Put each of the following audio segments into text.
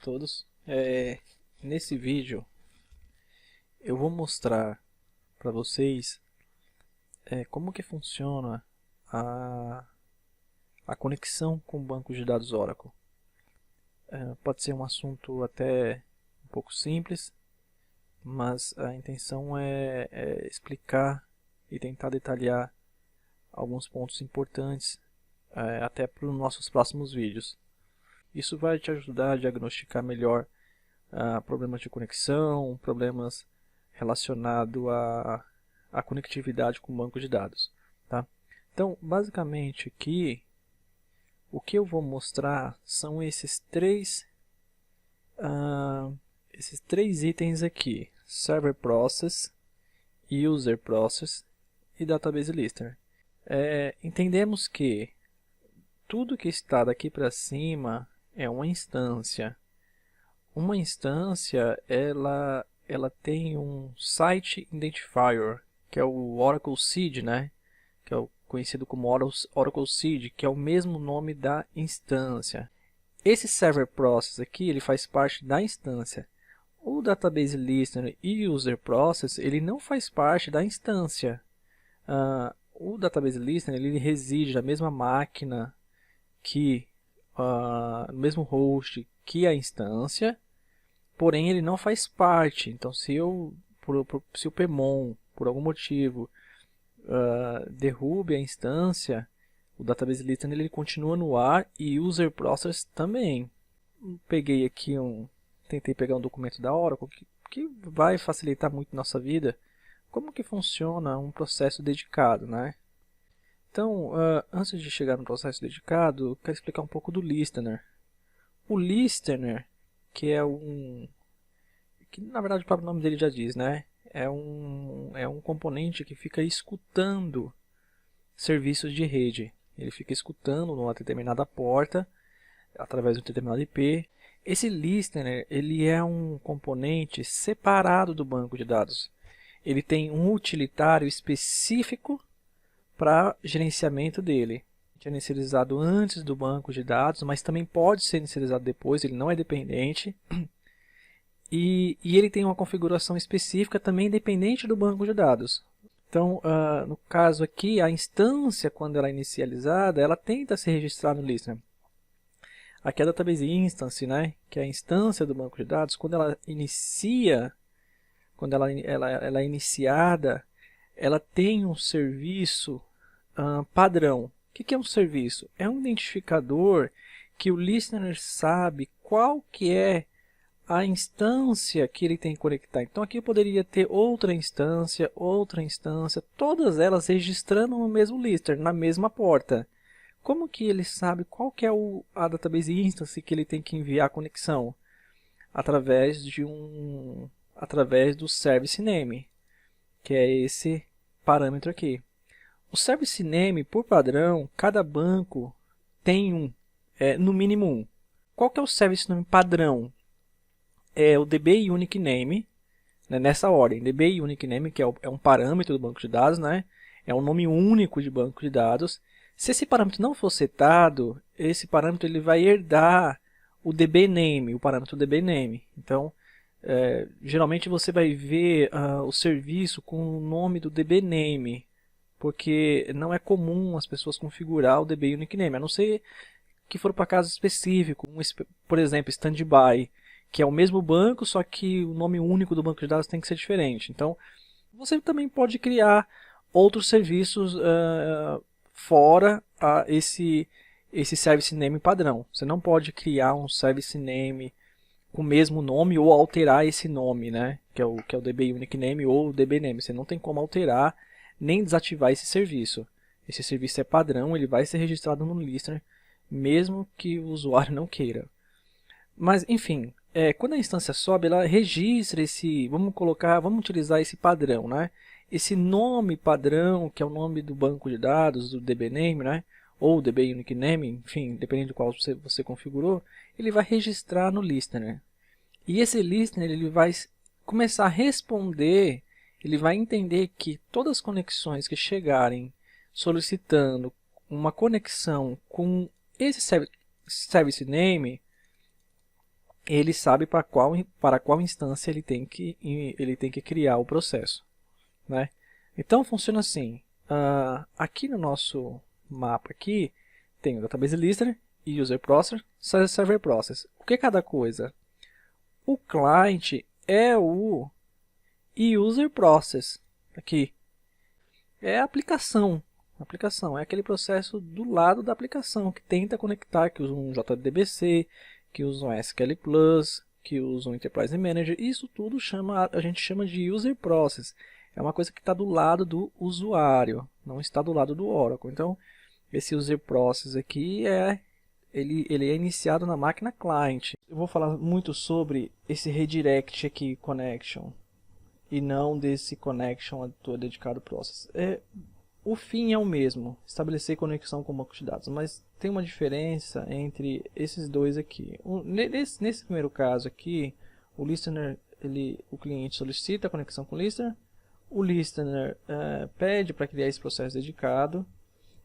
todos. Nesse vídeo eu vou mostrar para vocês como que funciona a conexão com o banco de dados Oracle. Pode ser um assunto até um pouco simples, mas a intenção é explicar e tentar detalhar alguns pontos importantes até para os nossos próximos vídeos. Isso vai te ajudar a diagnosticar melhor problemas de conexão, problemas relacionados à conectividade com o banco de dados. Tá? Então, basicamente aqui, o que eu vou mostrar são esses três itens aqui: Server Process, User Process e Database Listener. Entendemos que tudo que está daqui para cima é uma instância. Uma instância, ela tem um Site Identifier, que é o Oracle Seed, né? Que é o conhecido como Oracle Seed, que é o mesmo nome da instância. Esse Server Process aqui, ele faz parte da instância. O Database Listener e User Process, ele não faz parte da instância. O Database Listener, ele reside na mesma máquina no mesmo host que a instância, porém ele não faz parte. Então, se o Pmon, por algum motivo, derrube a instância, o Database Listener ele continua no ar e o User Process também. Peguei aqui tentei pegar um documento da Oracle que vai facilitar muito nossa vida. Como que funciona um processo dedicado, né? Então, antes de chegar no processo dedicado, eu quero explicar um pouco do Listener. O Listener, que na verdade o próprio nome dele já diz, né? É um componente que fica escutando serviços de rede. Ele fica escutando numa determinada porta, através de um determinado IP. Esse Listener, ele é um componente separado do banco de dados. Ele tem um utilitário específico para gerenciamento dele. É inicializado antes do banco de dados, mas também pode ser inicializado depois, ele não é dependente. E ele tem uma configuração específica também independente do banco de dados. Então, no caso aqui, a instância, quando ela é inicializada, ela tenta se registrar no Listener. Aqui é a Database Instance, né? Que é a instância do banco de dados. Quando ela inicia, quando ela é iniciada, ela tem um serviço padrão. O que é um serviço? É um identificador que o Listener sabe qual que é a instância que ele tem que conectar. Então aqui eu poderia ter outra instância, todas elas registrando no mesmo Listener, na mesma porta. Como que ele sabe qual que é a Database Instance que ele tem que enviar a conexão? Através do Service Name, que é esse parâmetro aqui. O Service Name, por padrão, cada banco tem no mínimo um. Qual que é o Service Name padrão? É o DB Unique Name, né, nessa ordem. DB Unique Name, que é um parâmetro do banco de dados, né? É um nome único de banco de dados. Se esse parâmetro não for setado, esse parâmetro ele vai herdar o DB Name, o parâmetro DB Name. Então, geralmente você vai ver o serviço com o nome do DB Name, porque não é comum as pessoas configurar o DB Unique Name, a não ser que for para caso específico, por exemplo, Standby, que é o mesmo banco, só que o nome único do banco de dados tem que ser diferente. Então, você também pode criar outros serviços fora esse Service Name padrão. Você não pode criar um Service Name com o mesmo nome ou alterar esse nome, né? que é o DB Unique Name ou o DB Name. Você não tem como alterar nem desativar esse serviço. Esse serviço é padrão, ele vai ser registrado no Listener, mesmo que o usuário não queira. Mas, enfim, quando a instância sobe, ela registra vamos utilizar esse padrão, né? Esse nome padrão, que é o nome do banco de dados, do DB Name, né? Ou DB Unique Name, enfim, dependendo de qual você configurou, ele vai registrar no Listener. E esse Listener ele vai começar a responder, ele vai entender que todas as conexões que chegarem solicitando uma conexão com esse Service Name, ele sabe para qual instância ele tem que criar o processo, né? Então funciona assim. Aqui no nosso mapa aqui tem o database listener, user process, server process. O que é cada coisa? O client é o user process. Aqui é a aplicação. A aplicação é aquele processo do lado da aplicação que tenta conectar, que usa um JDBC, que usa um SQL+, que usa um Enterprise Manager. Isso tudo a gente chama de user process. É uma coisa que está do lado do usuário, não está do lado do Oracle. Então, esse user process aqui ele é iniciado na máquina client. Eu vou falar muito sobre esse redirect aqui, connection, e não desse connection dedicado process. O fim é o mesmo, estabelecer conexão com o banco de dados, mas tem uma diferença entre esses dois aqui. Nesse primeiro caso aqui, o listener, o cliente solicita a conexão com o listener, o listener pede para criar esse processo dedicado,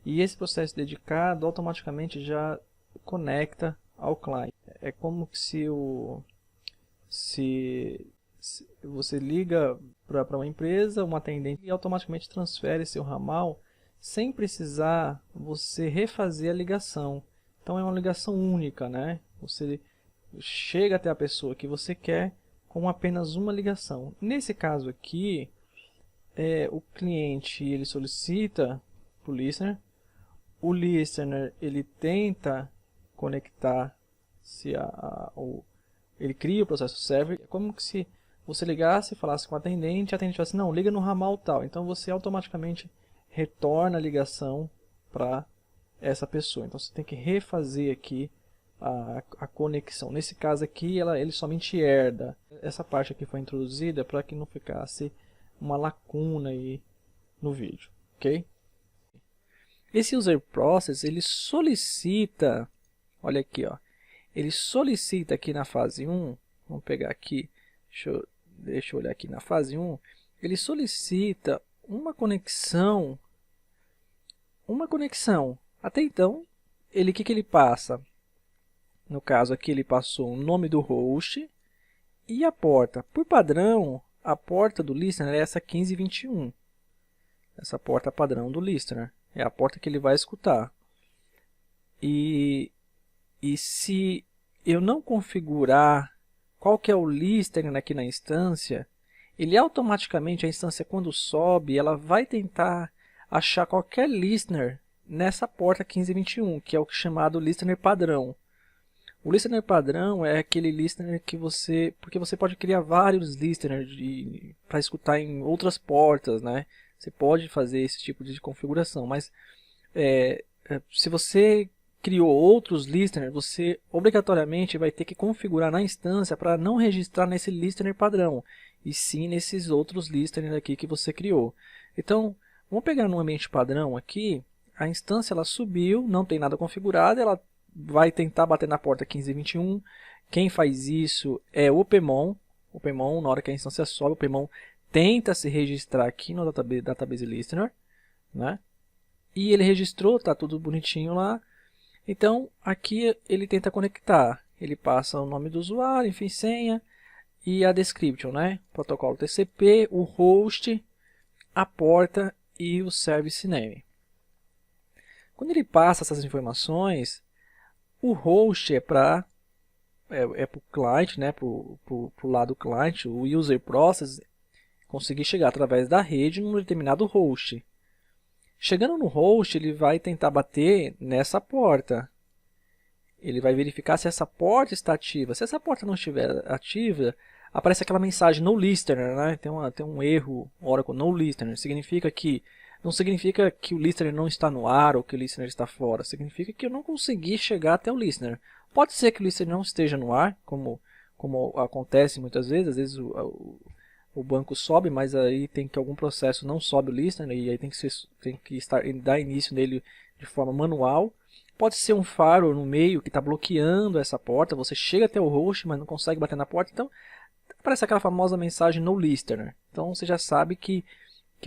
e esse processo dedicado automaticamente já conecta ao cliente. É como se você liga para uma empresa, um atendente, e automaticamente transfere seu ramal sem precisar você refazer a ligação. Então é uma ligação única, né? Você chega até a pessoa que você quer com apenas uma ligação. Nesse caso aqui, o cliente ele solicita para o listener ele tenta conectar ele cria o processo server. É como se você ligasse e falasse com o atendente falasse, não, liga no ramal tal. Então você automaticamente retorna a ligação para essa pessoa. Então você tem que refazer aqui a conexão. Nesse caso aqui, ele somente herda. Essa parte aqui foi introduzida para que não ficasse uma lacuna aí no vídeo, ok? Esse user process, ele solicita, olha aqui, ó, ele solicita aqui na fase 1, vamos pegar aqui, deixa eu olhar aqui na fase 1, ele solicita uma conexão. Até então, o que ele passa? No caso aqui, ele passou o nome do host e a porta. Por padrão, a porta do listener é essa 1521. Essa porta padrão do listener. É a porta que ele vai escutar. E se eu não configurar qual que é o listener aqui na instância, ele automaticamente, a instância quando sobe, ela vai tentar achar qualquer listener nessa porta 1521, que é o chamado listener padrão. O listener padrão é aquele listener que porque você pode criar vários listeners para escutar em outras portas, né? Você pode fazer esse tipo de configuração, mas se você criou outros listeners, você obrigatoriamente vai ter que configurar na instância para não registrar nesse listener padrão, e sim nesses outros listeners aqui que você criou. Então, vamos pegar no ambiente padrão aqui, a instância ela subiu, não tem nada configurado, ela vai tentar bater na porta 1521. Quem faz isso é o Pmon. O Pmon, na hora que a instância sobe, o Pmon tenta se registrar aqui no database listener, né? E ele registrou, tá tudo bonitinho lá. Então, aqui ele tenta conectar. Ele passa o nome do usuário, enfim, senha e a description, né? Protocolo TCP, o host, a porta e o service name. Quando ele passa essas informações, o host é para o cliente, né? Para o lado cliente, o user process conseguir chegar através da rede num determinado host. Chegando no host, ele vai tentar bater nessa porta. Ele vai verificar se essa porta está ativa. Se essa porta não estiver ativa, aparece aquela mensagem no listener, né? Tem um erro Oracle no listener. Não significa que o listener não está no ar ou que o listener está fora. Significa que eu não consegui chegar até o listener. Pode ser que o listener não esteja no ar, como acontece muitas vezes. Às vezes o banco sobe, mas aí tem que algum processo não sobe o listener e aí tem que dar início nele de forma manual. Pode ser um firewall no meio que está bloqueando essa porta. Você chega até o host, mas não consegue bater na porta. Então, aparece aquela famosa mensagem no listener. Então, você já sabe que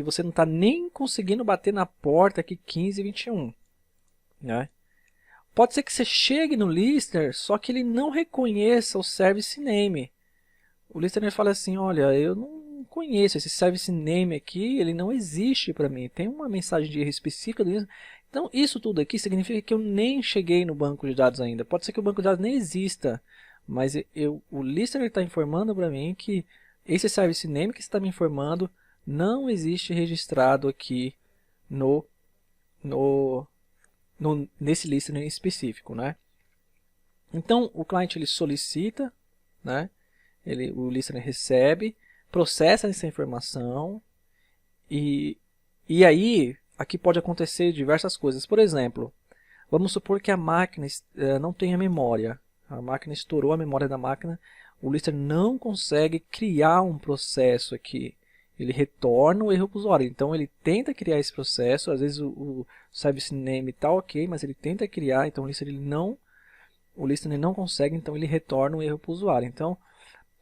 você não está nem conseguindo bater na porta aqui 1521. Né? Pode ser que você chegue no listener, só que ele não reconheça o service name. O listener fala assim, olha, eu não conheço esse service name aqui, ele não existe para mim. Tem uma mensagem de erro específica do listener. Então, isso tudo aqui significa que eu nem cheguei no banco de dados ainda. Pode ser que o banco de dados nem exista, mas o listener está informando para mim que esse service name que está me informando não existe registrado aqui nesse listener em específico, né? Então, o cliente ele solicita, né? O listener recebe, processa essa informação e aí aqui pode acontecer diversas coisas. Por exemplo, vamos supor que a máquina não tenha memória. A máquina estourou a memória da máquina, o listener não consegue criar um processo aqui. Ele retorna o erro para o usuário. Então ele tenta criar esse processo, às vezes o service name está ok, mas ele tenta criar, então o listener não consegue, então ele retorna o erro para o usuário. Então,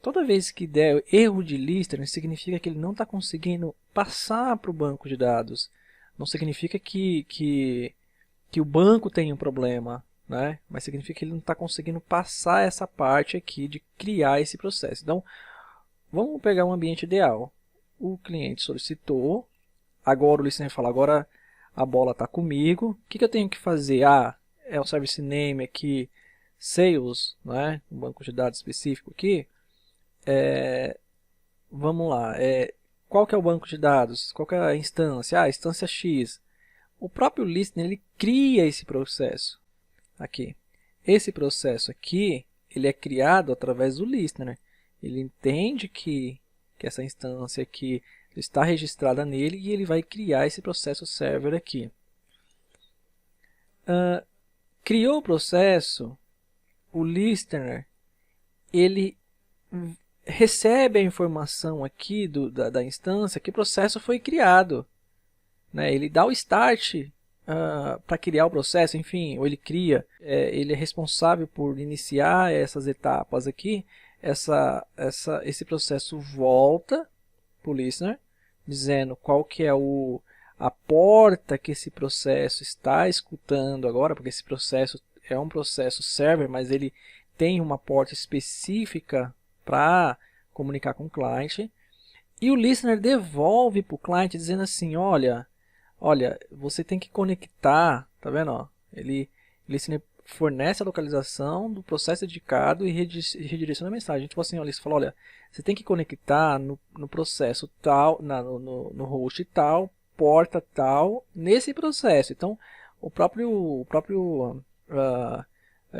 toda vez que der erro de listener, significa que ele não está conseguindo passar para o banco de dados. Não significa que o banco tem um problema, né? Mas significa que ele não está conseguindo passar essa parte aqui de criar esse processo. Então, vamos pegar um ambiente ideal. O cliente solicitou, agora o listener fala, agora a bola está comigo. O que eu tenho que fazer? É o service name aqui, sales, né? Um banco de dados específico aqui. Vamos lá, qual que é o banco de dados? Qual que é a instância? A instância X. O próprio listener ele cria esse processo aqui. Esse processo aqui, ele é criado através do listener. Ele entende que essa instância aqui está registrada nele e ele vai criar esse processo server aqui. Criou o processo, o listener ele recebe a informação aqui da instância que o processo foi criado. Né? Ele dá o start para criar o processo, enfim, ou ele cria. Ele é responsável por iniciar essas etapas aqui. Esse processo volta para o listener, dizendo qual que é a porta que esse processo está escutando agora, porque esse processo é um processo server, mas ele tem uma porta específica para comunicar com o cliente. E o listener devolve para o cliente dizendo assim, olha, você tem que conectar, tá vendo? Ó? O listener fornece a localização do processo dedicado e redireciona a mensagem. Tipo assim, o listener fala, olha, você tem que conectar no processo tal, no host tal, porta tal, nesse processo. Então, o próprio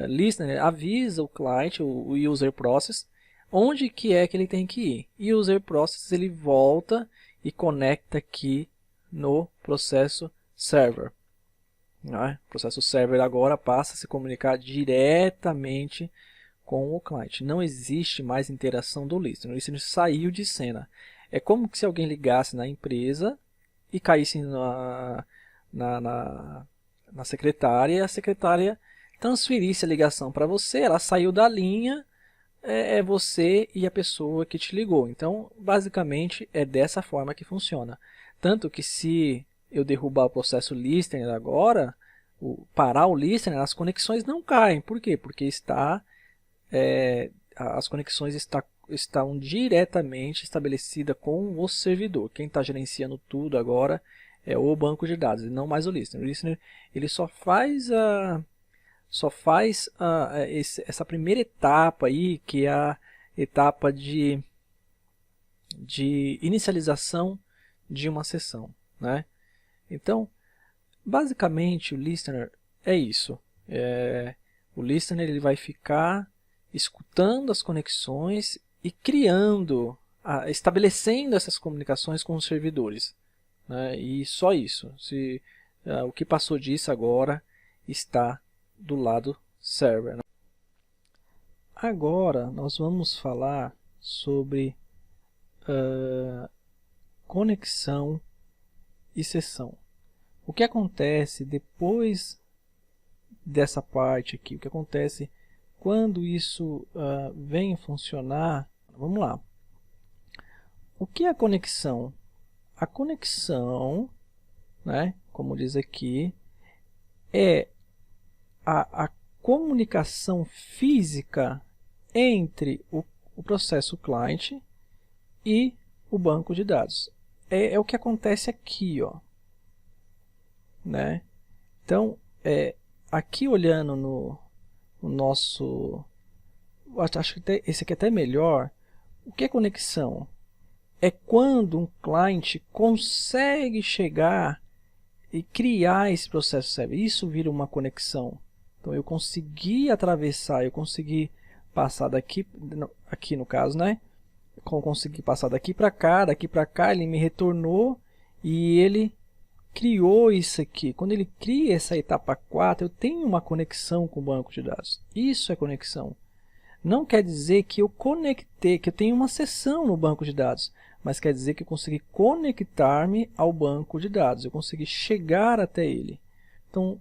listener avisa o cliente, o user process, onde que é que ele tem que ir. E o user process ele volta e conecta aqui no processo server. O processo server agora passa a se comunicar diretamente com o cliente. Não existe mais interação do listener. O listener saiu de cena. É como se alguém ligasse na empresa e caísse na secretária e a secretária transferisse a ligação para você. Ela saiu da linha, é você e a pessoa que te ligou. Então, basicamente, é dessa forma que funciona. Tanto que se eu derrubar o processo listener agora, parar o listener, as conexões não caem. Por quê? Porque as conexões estão diretamente estabelecidas com o servidor. Quem está gerenciando tudo agora é o banco de dados, e não mais o listener. O listener ele só faz essa primeira etapa aí, que é a etapa de inicialização de uma sessão, né? Então, basicamente o listener é isso. O listener ele vai ficar escutando as conexões e estabelecendo essas comunicações com os servidores, né? E só isso. O que passou disso agora está do lado server. Agora nós vamos falar sobre conexão e sessão. O que acontece depois dessa parte aqui? O que acontece quando isso vem funcionar? Vamos lá. O que é a conexão? A conexão, né, como diz aqui, é a comunicação física entre o processo client e o banco de dados. É o que acontece aqui, ó, né? Então, aqui olhando no nosso... Acho que esse aqui é até melhor. O que é conexão? É quando um cliente consegue chegar e criar esse processo server. Isso vira uma conexão. Então, eu consegui atravessar, eu consegui passar daqui, aqui no caso, né? Consegui passar daqui para cá, ele me retornou e ele criou isso aqui. Quando ele cria essa etapa 4, eu tenho uma conexão com o banco de dados. Isso é conexão. Não quer dizer que eu conectei, que eu tenho uma sessão no banco de dados, mas quer dizer que eu consegui conectar-me ao banco de dados, eu consegui chegar até ele. Então,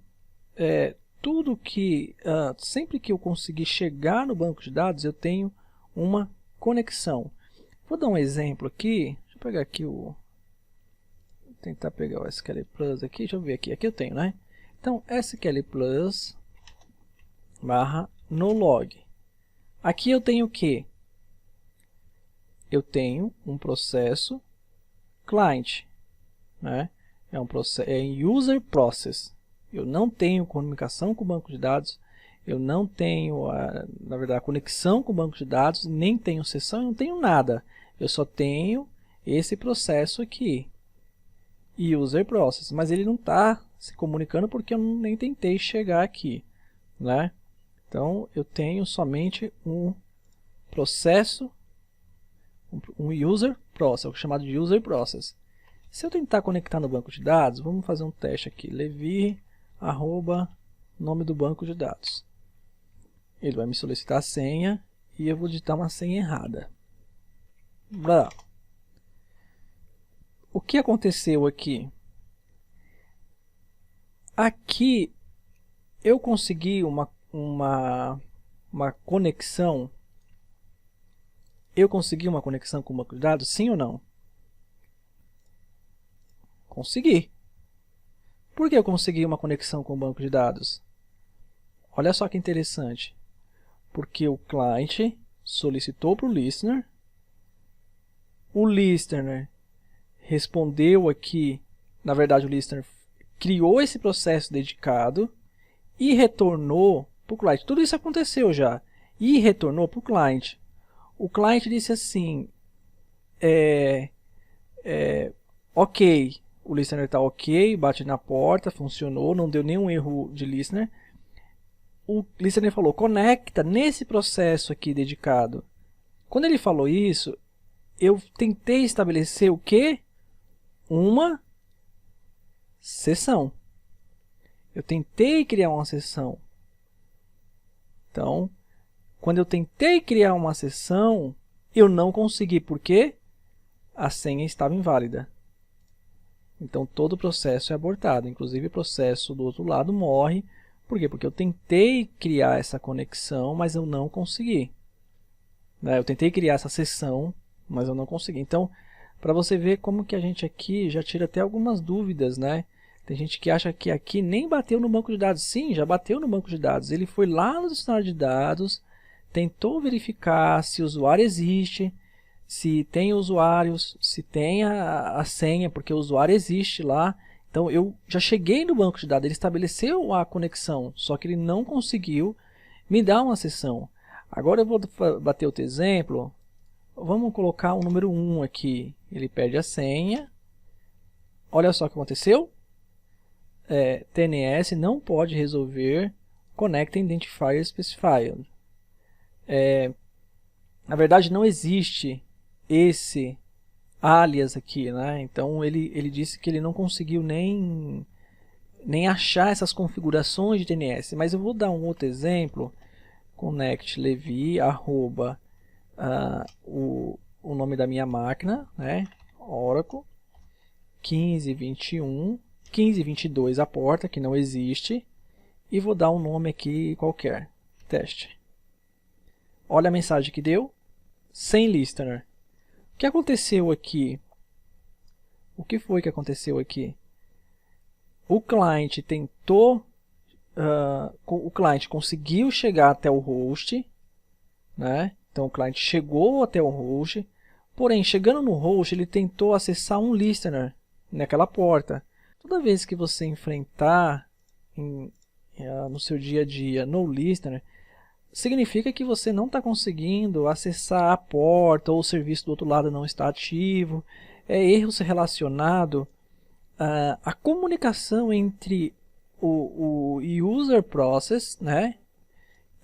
tudo que, sempre que eu conseguir chegar no banco de dados, eu tenho uma conexão. Vou dar um exemplo aqui, deixa eu pegar aqui tentar pegar o SQL Plus aqui, deixa eu ver aqui, aqui eu tenho, né? Então, SQL Plus barra no log. Aqui eu tenho o quê? Eu tenho um processo client, né? É user process. Eu não tenho comunicação com o banco de dados, eu não tenho, na verdade, a conexão com o banco de dados, nem tenho sessão, eu não tenho nada. Eu só tenho esse processo aqui, user process, mas ele não está se comunicando porque eu nem tentei chegar aqui, né? Então, eu tenho somente um processo, um user process, chamado de user process. Se eu tentar conectar no banco de dados, vamos fazer um teste aqui, Levi, nome do banco de dados. Ele vai me solicitar a senha e eu vou digitar uma senha errada. O que aconteceu aqui? Aqui eu consegui uma conexão. Eu consegui uma conexão com o banco de dados, sim ou não? Consegui. Por que eu consegui uma conexão com o banco de dados? Olha só que interessante. Porque o client solicitou para o listener respondeu aqui, na verdade o listener criou esse processo dedicado e retornou para o cliente. Tudo isso aconteceu já. E retornou para o cliente. O cliente disse assim, ok, o listener está ok, bate na porta, funcionou, não deu nenhum erro de listener. O listener falou, conecta nesse processo aqui dedicado. Quando ele falou isso, eu tentei estabelecer o quê? Uma sessão. Eu tentei criar uma sessão. Então, quando eu tentei criar uma sessão, eu não consegui. Por quê? A senha estava inválida. Então, todo o processo é abortado. Inclusive, o processo do outro lado morre. Por quê? Porque eu tentei criar essa conexão, mas eu não consegui. Eu tentei criar essa sessão, mas eu não consegui. Então, para você ver como que a gente aqui já tira até algumas dúvidas, né? Tem gente que acha que aqui nem bateu no banco de dados. Sim, já bateu no banco de dados. Ele foi lá no dicionário de dados, tentou verificar se o usuário existe, se tem usuários, se tem a senha, porque o usuário existe lá. Então, eu já cheguei no banco de dados, ele estabeleceu a conexão, só que ele não conseguiu me dar uma sessão. Agora eu vou bater outro exemplo. Vamos colocar o número 1 aqui. Ele pede a senha. Olha só o que aconteceu. TNS não pode resolver Connect Identifier Specifier. Na verdade, não existe esse alias aqui, né? Então, ele disse que ele não conseguiu nem achar essas configurações de TNS. Mas eu vou dar um outro exemplo. Connect Levi, o nome da minha máquina, né? Oracle 1521, 1522 a porta, que não existe, e vou dar um nome aqui qualquer, teste. Olha a mensagem que deu, sem listener. O que aconteceu aqui? O que foi que aconteceu aqui? O cliente tentou o cliente conseguiu chegar até o host, né? Então o cliente chegou até o host, porém chegando no host ele tentou acessar um listener naquela porta. Toda vez que você enfrentar no seu dia a dia no listener, significa que você não está conseguindo acessar a porta ou o serviço do outro lado não está ativo. É erro relacionado à comunicação entre o user process, né,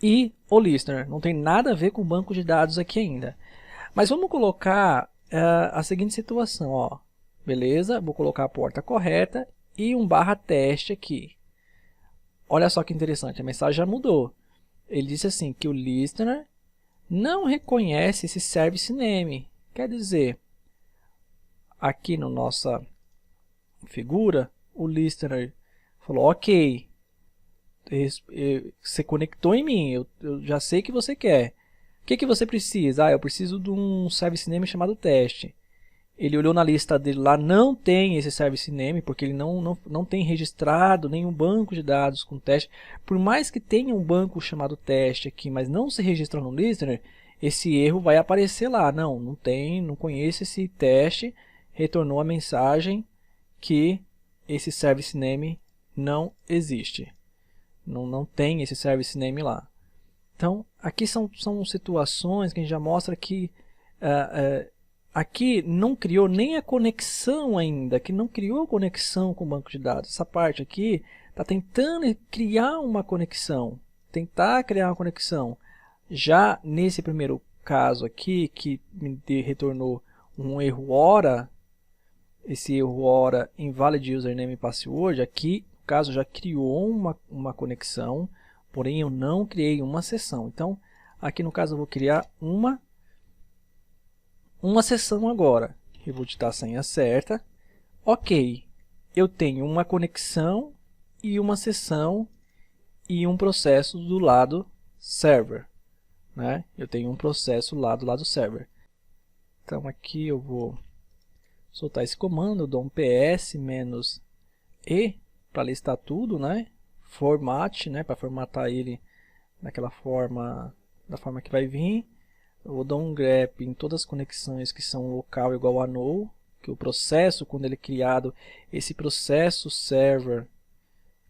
e o listener. Não tem nada a ver com o banco de dados aqui ainda. Mas vamos colocar a seguinte situação. Ó. Beleza, vou colocar a porta correta e um /teste aqui. Olha só que interessante, a mensagem já mudou. Ele disse assim que o listener não reconhece esse service name. Quer dizer, aqui na nossa figura, o listener falou, ok, você conectou em mim, eu já sei que você quer. O que você precisa? Eu preciso de um service name chamado teste. Ele olhou na lista dele lá, não tem esse service name, porque ele não tem registrado nenhum banco de dados com teste. Por mais que tenha um banco chamado teste aqui, mas não se registra no listener, esse erro vai aparecer lá. Não tem, não conheço esse teste, retornou a mensagem que esse service name não existe. Não tem esse service name lá. Então, aqui são situações que a gente já mostra que aqui não criou nem a conexão ainda, que não criou conexão com o banco de dados. Essa parte aqui está tentando criar uma conexão, Já nesse primeiro caso aqui, que me retornou um erro hora, esse erro hora invalid username e password, aqui no caso já criou uma conexão, porém eu não criei uma sessão. Então, aqui no caso eu vou criar uma sessão agora. Eu vou digitar a senha certa. Ok, eu tenho uma conexão e uma sessão e um processo do lado server. Né? Eu tenho um processo lá do lado server. Então aqui eu vou soltar esse comando, eu dou um ps-e para listar tudo, né? Format, né? Para formatar ele daquela forma, da forma que vai vir. Eu vou dar um grep em todas as conexões que são local igual a null, que o processo, quando ele é criado, esse processo server,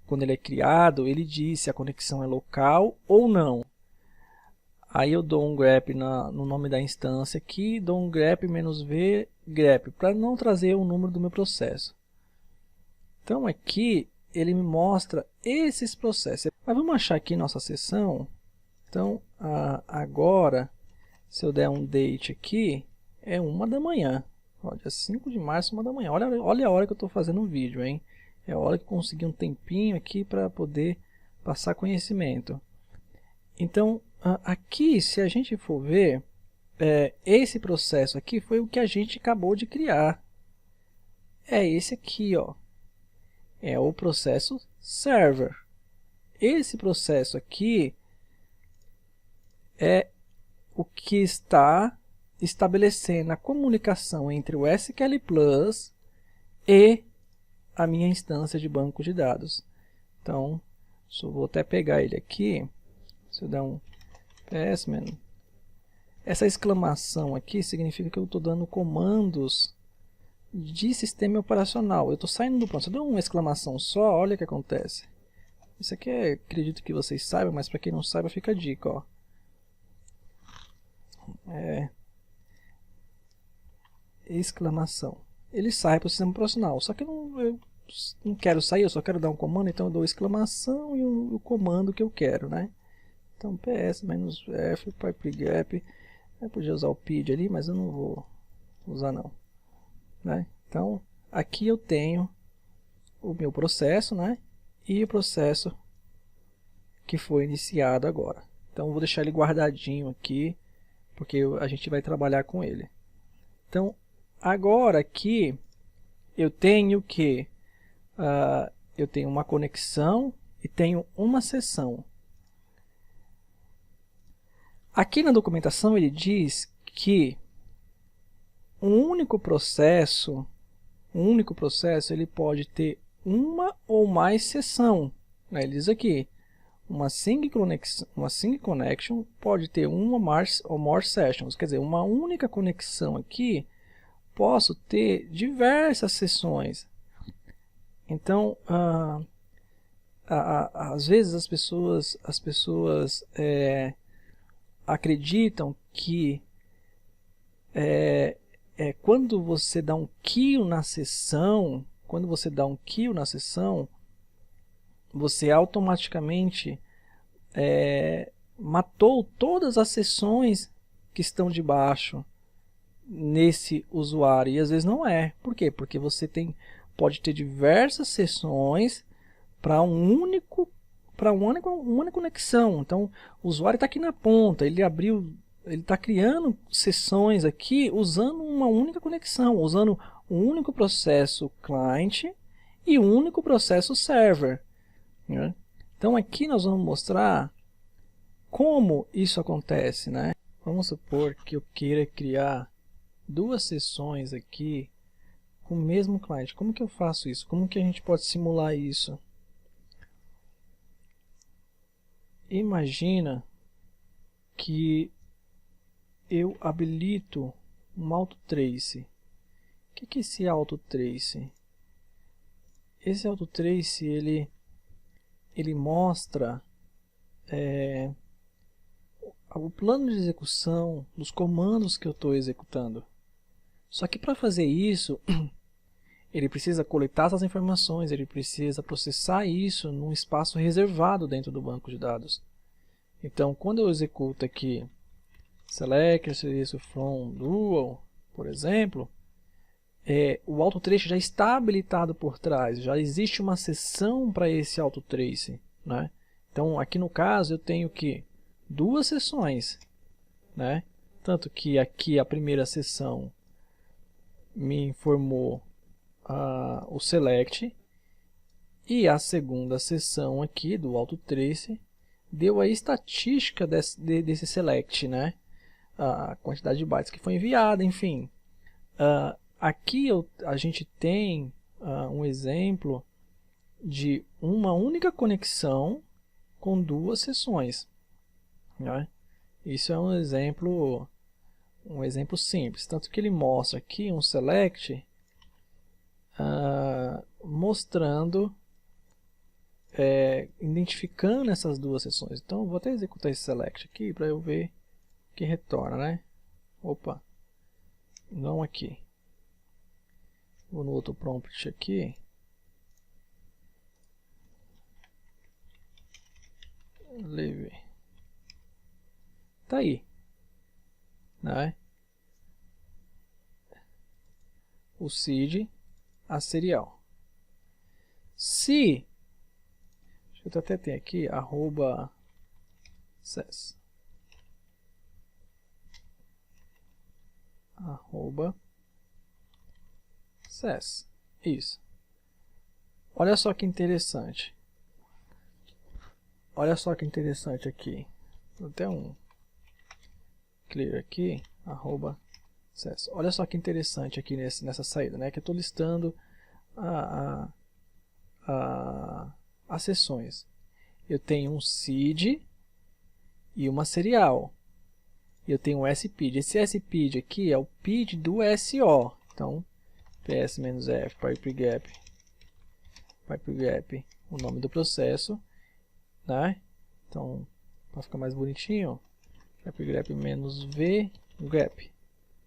quando ele é criado, ele diz se a conexão é local ou não. Aí eu dou um grep no nome da instância aqui, dou um grep-v grep, para não trazer o número do meu processo. Então aqui ele me mostra esses processos. Mas vamos achar aqui nossa sessão. Então agora, se eu der um date aqui, é 1 da manhã. Ó, dia 5 de março, 1 da manhã. Olha a hora que eu estou fazendo um vídeo, hein? É a hora que eu consegui um tempinho aqui para poder passar conhecimento. Então, aqui, se a gente for ver, esse processo aqui foi o que a gente acabou de criar. É esse aqui, ó. É o processo server. Esse processo aqui é o que está estabelecendo a comunicação entre o SQL Plus e a minha instância de banco de dados. Então, só vou até pegar ele aqui. Se eu der um passman, essa exclamação aqui significa que eu estou dando comandos de sistema operacional. Eu estou saindo do ponto. Se eu der uma exclamação só, olha o que acontece. Isso aqui acredito que vocês saibam, mas para quem não saiba, fica a dica, ó. Exclamação. Ele sai para o sistema operacional. Só que eu não quero sair, eu só quero dar um comando, então eu dou exclamação e o comando que eu quero, né? Então ps-f pipe grep. Eu podia usar o pid ali, mas eu não vou usar não. Né? Então aqui eu tenho o meu processo, né? E o processo que foi iniciado agora. Então eu vou deixar ele guardadinho aqui, porque a gente vai trabalhar com ele. Então agora aqui eu tenho que eu tenho uma conexão e tenho uma sessão. Aqui na documentação ele diz que um único processo ele pode ter uma ou mais sessão. Né? Ele diz aqui, uma sync connection pode ter uma ou more sessions, quer dizer, uma única conexão aqui, posso ter diversas sessões. Então, às vezes as pessoas acreditam que quando você dá um kill na sessão, você automaticamente matou todas as sessões que estão debaixo nesse usuário, e às vezes não é. Por quê? Porque você pode ter diversas sessões para uma única conexão. Então, o usuário está aqui na ponta, ele está criando sessões aqui usando uma única conexão, usando um único processo client e um único processo server. Né? Então, aqui nós vamos mostrar como isso acontece. Né? Vamos supor que eu queira criar duas sessões aqui com o mesmo cliente. Como que eu faço isso? Como que a gente pode simular isso? Imagina que eu habilito um autotrace. O que é esse autotrace? Esse autotrace ele mostra o plano de execução dos comandos que eu estou executando. Só que para fazer isso, ele precisa coletar essas informações, ele precisa processar isso num espaço reservado dentro do banco de dados. Então, quando eu executo aqui select serviço from dual, por exemplo, o autotrace já está habilitado por trás, já existe uma sessão para esse autotrace. Né? Então, aqui no caso, eu tenho que duas sessões. Né? Tanto que aqui a primeira sessão me informou o select, e a segunda sessão aqui do autotrace deu a estatística desse select, né? A quantidade de bytes que foi enviada, enfim. Aqui a gente tem um exemplo de uma única conexão com duas sessões. Né? Isso é um exemplo simples, tanto que ele mostra aqui um select mostrando, identificando essas duas sessões. Então, eu vou até executar esse select aqui para eu ver o que retorna, né? Opa, não aqui. Vou no outro prompt aqui. Leave. Tá aí, né? O seed, a serial. Se, deixa eu até ter aqui, arroba ses. Arroba ses. Isso. Olha só que interessante. Olha só que interessante aqui. Vou até um clear aqui, arroba ses. Olha só que interessante aqui nessa saída, né? Que eu estou listando as sessões. Eu tenho um seed e uma serial. Eu tenho um spid. Esse spid aqui é o pid do SO. Então, ps-f, pipegap, o nome do processo, né? Então, para ficar mais bonitinho, pipegap-v grep.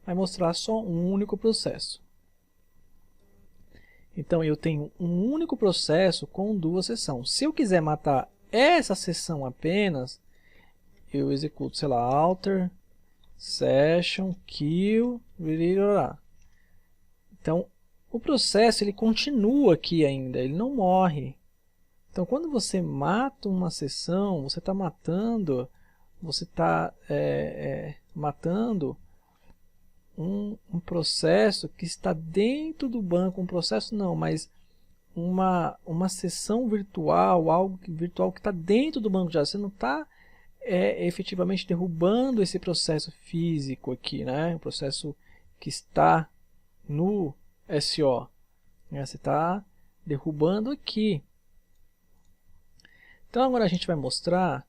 Vai mostrar só um único processo. Então, eu tenho um único processo com duas sessões. Se eu quiser matar essa sessão apenas, eu executo, sei lá, alter session kill. Então, o processo ele continua aqui ainda, ele não morre. Então, quando você mata uma sessão, você está matando, matando um processo que está dentro do banco, um processo não, mas uma sessão virtual, algo virtual que está dentro do banco de dados. Você não está efetivamente derrubando esse processo físico aqui, né? O processo que está no SO. Né? Você está derrubando aqui. Então agora a gente vai mostrar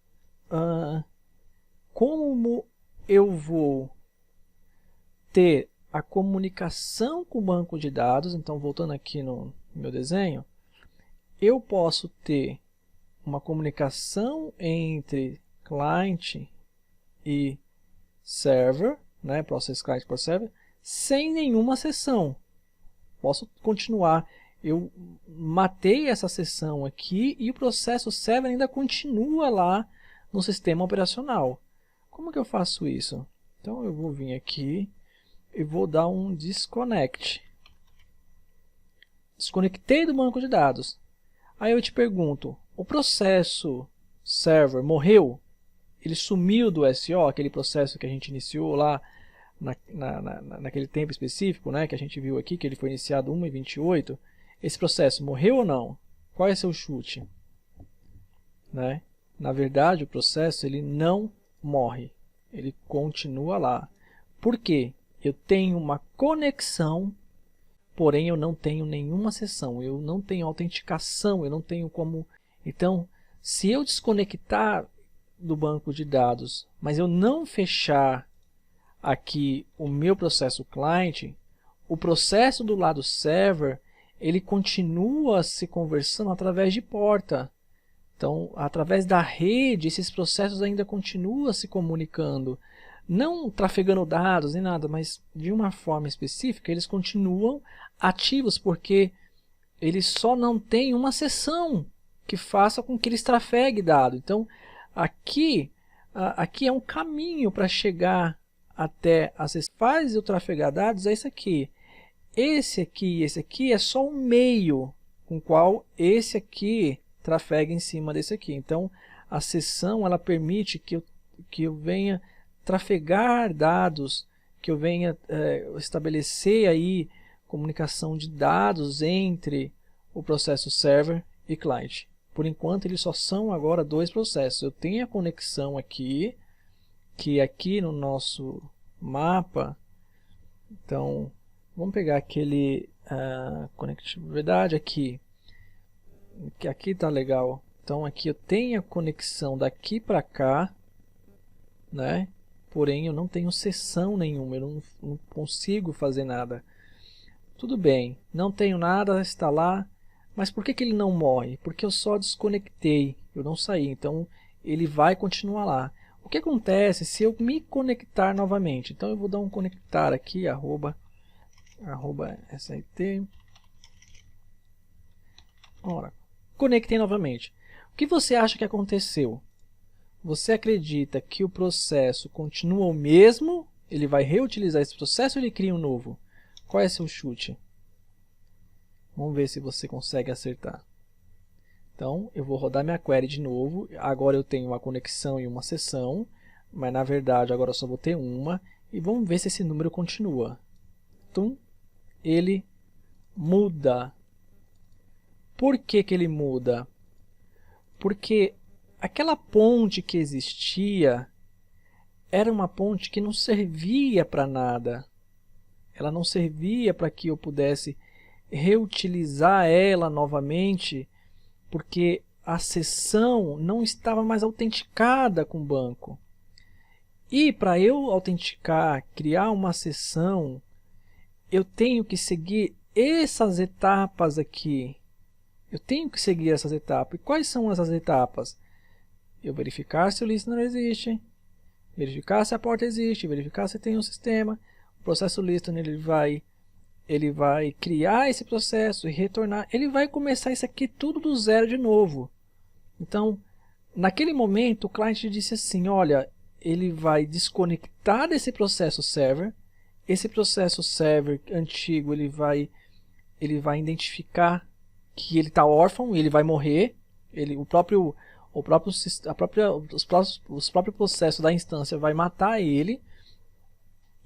como eu vou ter a comunicação com o banco de dados. Então, voltando aqui no meu desenho, eu posso ter uma comunicação entre client e server, né, process client por server, sem nenhuma sessão. Posso continuar. Eu matei essa sessão aqui e o processo server ainda continua lá no sistema operacional. Como que eu faço isso? Então eu vou vir aqui e vou dar um disconnect. Desconectei do banco de dados. Aí eu te pergunto, o processo server morreu? Ele sumiu do SO, aquele processo que a gente iniciou lá naquele tempo específico, né, que a gente viu aqui, que ele foi iniciado 1h28. Esse processo morreu ou não? Qual é seu chute? Né? Na verdade, o processo ele não morre. Ele continua lá. Por quê? Eu tenho uma conexão, porém eu não tenho nenhuma sessão. Eu não tenho autenticação, eu não tenho como... Então, se eu desconectar do banco de dados, mas eu não fechar aqui o meu processo client, o processo do lado server, ele continua se conversando através de porta. Então, através da rede, esses processos ainda continuam se comunicando. Não trafegando dados nem nada, mas de uma forma específica, eles continuam ativos, porque eles só não têm uma sessão que faça com que eles trafeguem dados. Então, aqui é um caminho para chegar até a sessão. Faz o trafegar dados é isso aqui. Esse aqui e esse aqui é só um meio com o qual esse aqui trafega em cima desse aqui. Então, a sessão ela permite que eu venha trafegar dados, que eu venha estabelecer aí comunicação de dados entre o processo server e client. Por enquanto, eles só são agora dois processos. Eu tenho a conexão aqui, que aqui no nosso mapa, então, vamos pegar aquele conectividade aqui, que aqui tá legal. Então, aqui eu tenho a conexão daqui para cá, né? Porém, eu não tenho sessão nenhuma, eu não consigo fazer nada. Tudo bem, não tenho nada, está lá, mas por que ele não morre? Porque eu só desconectei, eu não saí, então ele vai continuar lá. O que acontece se eu me conectar novamente? Então eu vou dar um conectar aqui, arroba SRT. Ora, conectei novamente. O que você acha que aconteceu? Você acredita que o processo continua o mesmo? Ele vai reutilizar esse processo ou ele cria um novo? Qual é seu chute? Vamos ver se você consegue acertar. Então, eu vou rodar minha query de novo. Agora eu tenho uma conexão e uma sessão, mas na verdade agora eu só vou ter uma. E vamos ver se esse número continua. Então, ele muda. Por que ele muda? Porque aquela ponte que existia era uma ponte que não servia para nada. Ela não servia para que eu pudesse reutilizar ela novamente, porque a sessão não estava mais autenticada com o banco. E para eu autenticar, criar uma sessão, eu tenho que seguir essas etapas aqui. Eu tenho que seguir essas etapas. E quais são essas etapas? Eu verificar se o listener existe, verificar se a porta existe, verificar se tem um sistema. O processo listener ele vai criar esse processo e retornar. Ele vai começar isso aqui tudo do zero de novo. Então, naquele momento, o cliente disse assim, olha, ele vai desconectar desse processo server. Esse processo server antigo, ele vai identificar que ele está órfão e ele vai morrer. Os próprios processos da instância vai matar ele.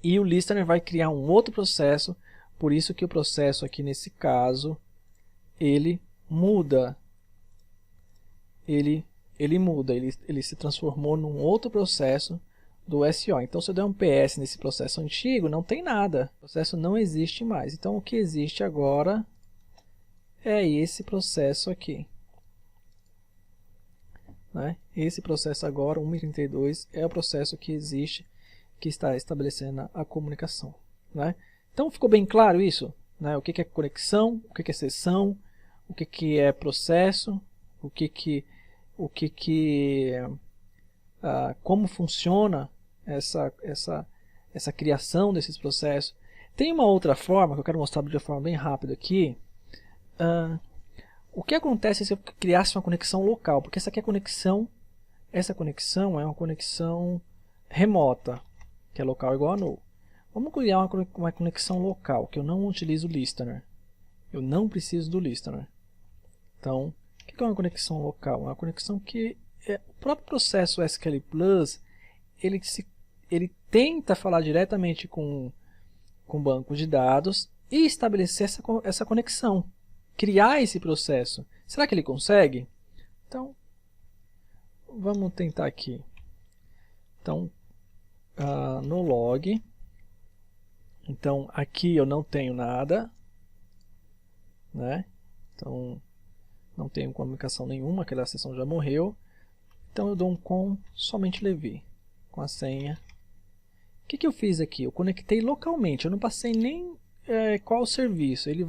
E o listener vai criar um outro processo. Por isso que o processo aqui nesse caso, ele muda. Ele muda, ele se transformou num outro processo do SO. Então, se eu der um PS nesse processo antigo, não tem nada. O processo não existe mais. Então, o que existe agora é esse processo aqui. né? Esse processo agora, 1.32, é o processo que existe, que está estabelecendo a comunicação, né? Então ficou bem claro isso, né? O que é conexão, o que é sessão, o que é processo, como funciona essa criação desses processos. Tem uma outra forma que eu quero mostrar de uma forma bem rápida aqui. O que acontece se eu criasse uma conexão local? Porque essa conexão é uma conexão remota, que é local igual a null. Vamos criar uma conexão local, que eu não utilizo o listener. Eu não preciso do listener. Então, o que é uma conexão local? É uma conexão que o próprio processo SQL Plus, ele tenta falar diretamente com o banco de dados e estabelecer essa conexão. Criar esse processo. Será que ele consegue? Então, vamos tentar aqui. Então, no log. Então, aqui eu não tenho nada, né? Então, não tenho comunicação nenhuma, aquela sessão já morreu. Então, eu dou um com somente Levi, com a senha. O que eu fiz aqui? Eu conectei localmente, eu não passei nem qual o serviço. Ele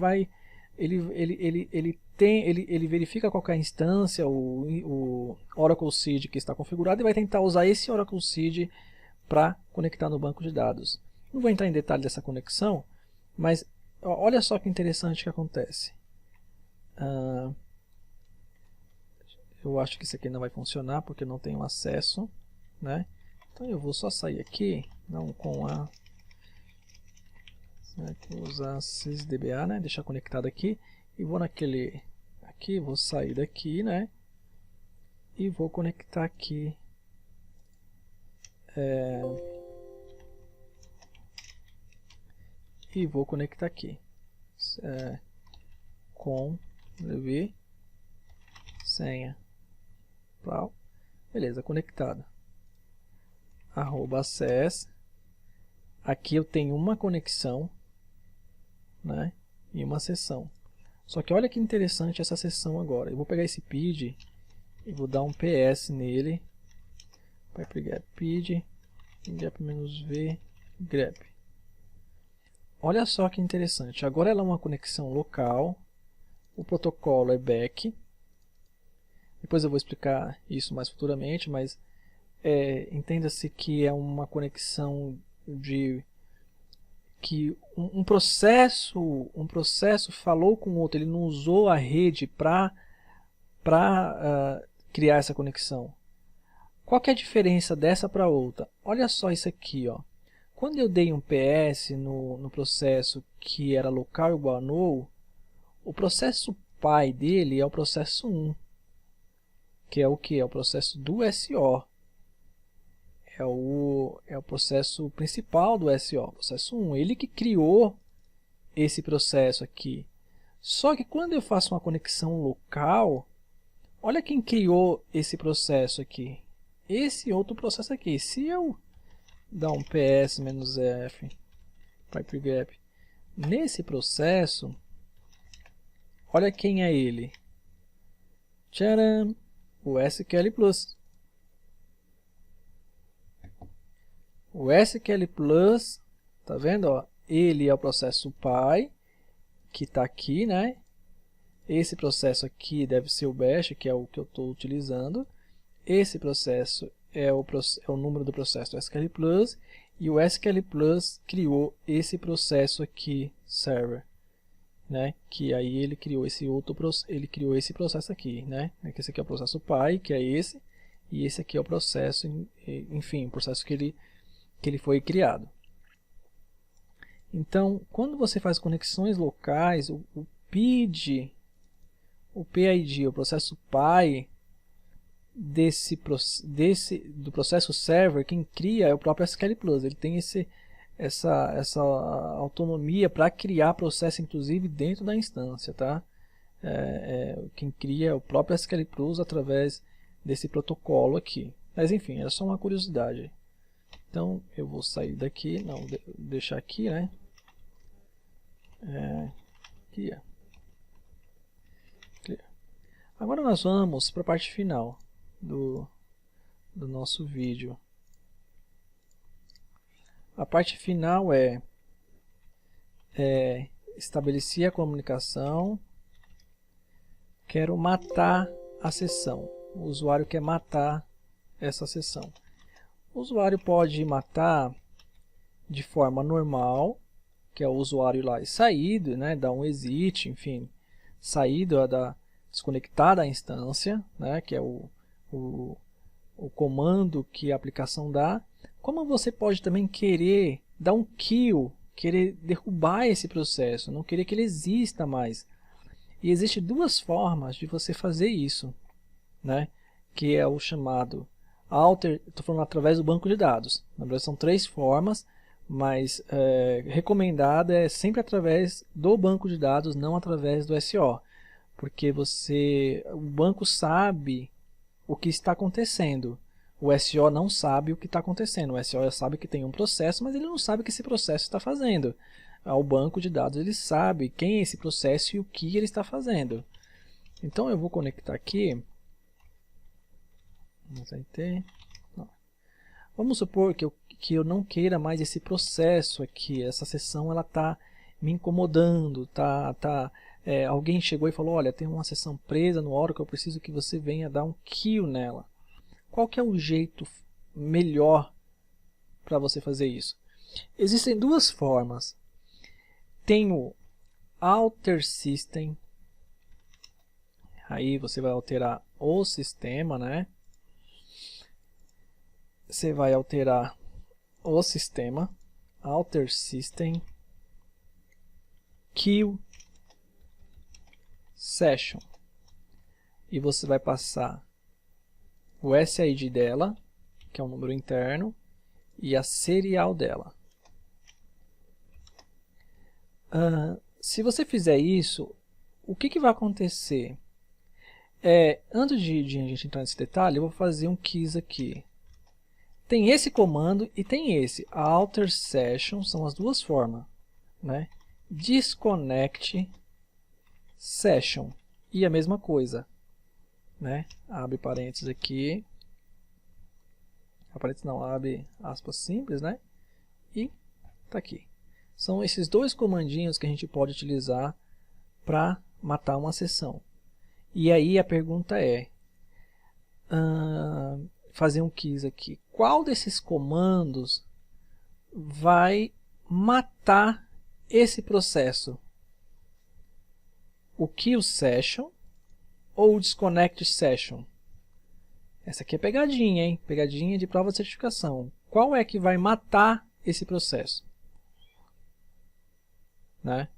verifica qualquer instância, o Oracle Seed que está configurado, e vai tentar usar esse Oracle Seed para conectar no banco de dados. Não vou entrar em detalhe dessa conexão, mas olha só que interessante que acontece. Eu acho que isso aqui não vai funcionar porque eu não tenho acesso, né? Então eu vou só sair aqui, não com a... Vou usar sysdba, né? Deixar conectado aqui e vou naquele aqui, vou sair daqui, né? E vou conectar aqui com Levi senha. Beleza, conectado. @access. Aqui eu tenho uma conexão, né? E uma sessão. Só que olha que interessante essa sessão agora. Eu vou pegar esse PID e vou dar um PS nele. Pipegap PID grep-v grep. Olha só que interessante. Agora ela é uma conexão local. O protocolo é back. Depois eu vou explicar isso mais futuramente, mas entenda-se que é uma conexão de que um processo falou com o outro, ele não usou a rede para criar essa conexão. Qual que é a diferença dessa para outra? Olha só isso aqui, ó. Quando eu dei um PS no processo que era local igual a null, o processo pai dele é o processo 1, que é o que? É o processo do SO. É o processo principal do SO, processo 1. Ele que criou esse processo aqui. Só que quando eu faço uma conexão local, olha quem criou esse processo aqui. Esse outro processo aqui. Se eu dar um ps-f pipegap nesse processo, olha quem é ele. Tcharam! O SQL Plus. O SQL Plus, tá vendo? Ó? Ele é o processo pai, que está aqui, né? Esse processo aqui deve ser o bash, que é o que eu estou utilizando. Esse processo é o número do processo do SQL Plus. E o SQL Plus criou esse processo aqui, server. Né? Que aí ele criou esse processo aqui, né? Esse aqui é o processo pai, que é esse. E esse aqui é o processo, enfim, o processo que ele foi criado. Então, quando você faz conexões locais, o PID, o PID, o processo pai do processo server, quem cria é o próprio SQL Plus. Ele tem essa autonomia para criar processo, inclusive dentro da instância, tá? Quem cria é o próprio SQL Plus através desse protocolo aqui. Mas enfim, era só uma curiosidade. Então eu vou sair daqui, não, deixar aqui, né? Aqui, ó. Agora nós vamos para a parte final, do nosso vídeo. A parte final é estabelecer a comunicação, quero matar a sessão. O usuário quer matar essa sessão. O usuário pode matar de forma normal, que é o usuário ir lá e sair, né, dar um exit, enfim, sair desconectar da instância, né, que é o comando que a aplicação dá. Como você pode também querer dar um kill, querer derrubar esse processo, não querer que ele exista mais. E existem duas formas de você fazer isso, né, que é o chamado alter, estou falando através do banco de dados. Na verdade são 3 formas, mas recomendada é sempre através do banco de dados, não através do SO, porque o banco sabe o que está acontecendo. O SO não sabe o que está acontecendo. O SO sabe que tem um processo, mas ele não sabe o que esse processo está fazendo. O banco de dados ele sabe quem é esse processo e o que ele está fazendo. Então eu vou conectar aqui. Vamos supor que eu não queira mais esse processo aqui. Essa sessão ela está me incomodando. Alguém chegou e falou, olha, tem uma sessão presa no Oracle, eu preciso que você venha dar um kill nela. Qual que é o jeito melhor para você fazer isso? Existem 2 formas. Tem o alter system. Aí você vai alterar o sistema, né? Você vai alterar o sistema, alter system, kill session. E você vai passar o SID dela, que é um número interno, e a serial dela. Se você fizer isso, o que vai acontecer? Antes de a gente entrar nesse detalhe, eu vou fazer um quiz aqui. Tem esse comando e tem esse. A alter session são as 2 formas, né? Disconnect session. E a mesma coisa, né? Abre parênteses aqui. Parênteses não, abre aspas simples, né? E tá aqui. São esses 2 comandinhos que a gente pode utilizar para matar uma sessão. E aí a pergunta é, fazer um quiz aqui. Qual desses comandos vai matar esse processo? O kill session ou o disconnect session? Essa aqui é pegadinha, hein? Pegadinha de prova de certificação. Qual é que vai matar esse processo? Né?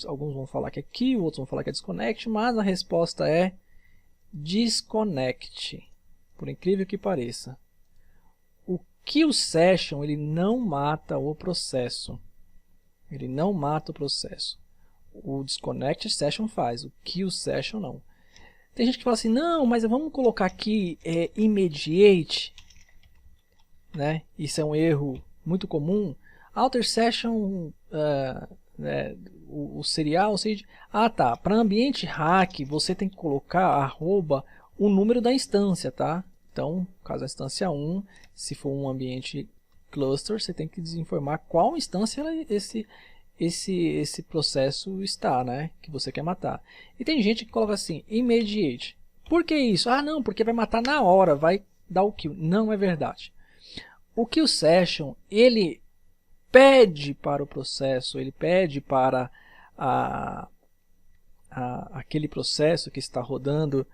Alguns vão falar que é kill, outros vão falar que é disconnect, mas a resposta é disconnect. Por incrível que pareça. O kill session ele não mata o processo. Ele não mata o processo. O disconnect session faz, o kill session não. Tem gente que fala assim, não, mas vamos colocar aqui immediate, né? Isso é um erro muito comum. Alter session, o serial, ou seja, tá, para ambiente hack você tem que colocar o número da instância, tá? Então, caso a instância 1, se for um ambiente cluster, você tem que desinformar qual instância esse processo está, né? Que você quer matar. E tem gente que coloca assim, immediate. Por que isso? Não, porque vai matar na hora, vai dar o kill. Não é verdade. O kill session, ele pede para o processo, ele pede para aquele processo que está rodando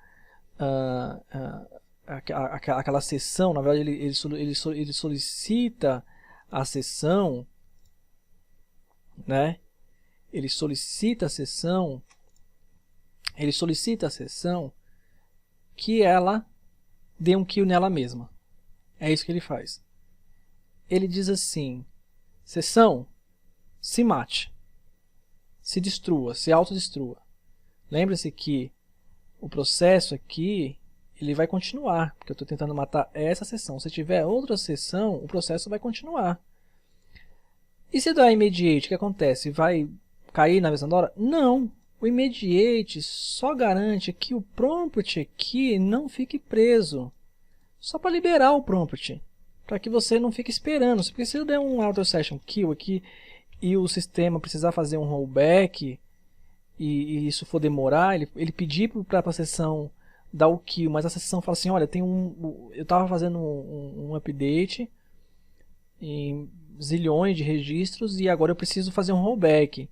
aquela sessão, na verdade ele solicita a sessão, né? Ele solicita a sessão que ela dê um kill nela mesma. É isso que ele faz. Ele diz assim, sessão, se mate, se destrua, se autodestrua. Lembre-se que o processo aqui ele vai continuar, porque eu estou tentando matar essa sessão. Se tiver outra sessão, o processo vai continuar. E se dar immediate, o que acontece? Vai cair na mesma hora? Não, O immediate só garante que o prompt aqui não fique preso. Só para liberar o prompt. Para que você não fique esperando. Porque se eu der um auto session kill aqui e o sistema precisar fazer um rollback e isso for demorar, ele pedir para a sessão dar o kill, mas a sessão fala assim, olha, eu estava fazendo um update em zilhões de registros e agora eu preciso fazer um rollback.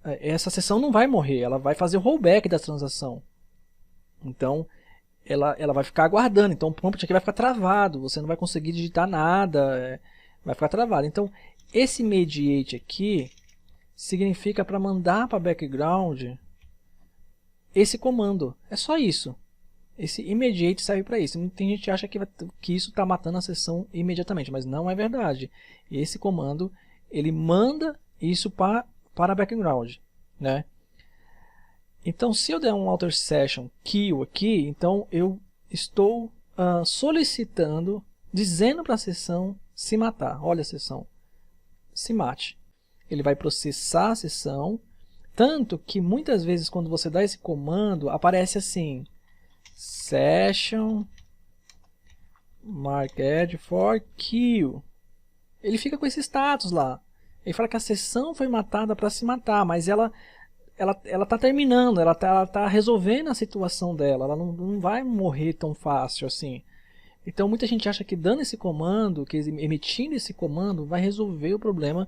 Essa sessão não vai morrer, ela vai fazer o rollback da transação. Então, ela vai ficar aguardando. Então, o prompt aqui vai ficar travado, você não vai conseguir digitar nada, vai ficar travado. Então, esse mediate aqui significa para mandar para background esse comando. É só isso. Esse immediate serve para isso. Tem gente que acha que isso está matando a sessão imediatamente, mas não é verdade. Esse comando ele manda isso para background, né? Então, se eu der um alter session kill aqui, então eu estou solicitando, dizendo para a sessão se matar. Olha a sessão, se mate. Ele vai processar a sessão, tanto que muitas vezes quando você dá esse comando, aparece assim, session marked for kill. Ele fica com esse status lá. Ele fala que a sessão foi matada para se matar, mas ela está terminando, ela tá resolvendo a situação dela, ela não vai morrer tão fácil assim. Então muita gente acha que dando esse comando, que emitindo esse comando, vai resolver o problema.